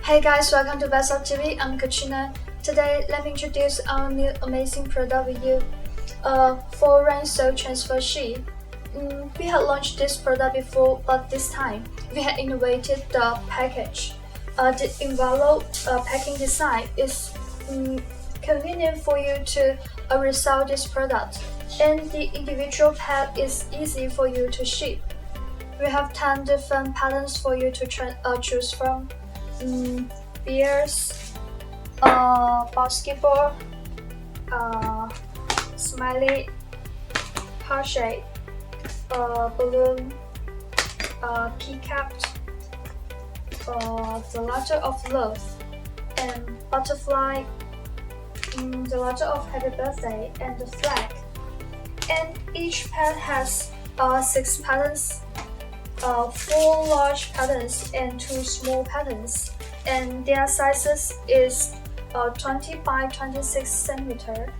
Hey guys, welcome to Bestsub TV. I'm Katrina. Today, let me introduce our new amazing product with you, Faux Rhinestone Transfer Sheet. We had launched this product before, but this time we had innovated the package. The envelope packing design is convenient for you to resell this product, and the individual pack is easy for you to ship. We have 10 different patterns for you to choose from. Bears, basketball, smiley, heart shape, balloon, peacock, the letter of love, and butterfly, the letter of happy birthday, and the flag. And each pad has 6 patterns. 4 large patterns and 2 small patterns, and their sizes is 20 by 26 centimeter,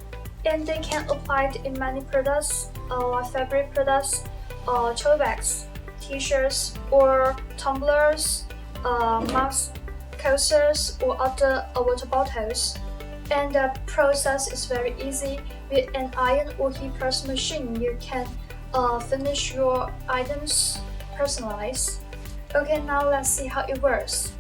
and they can apply it in many products, like fabric products, tote bags, t-shirts, or tumblers, mugs, coasters, or other water bottles. And the process is very easy. With an iron or heat press machine, you can finish your items personalized. Okay, now let's see how it works.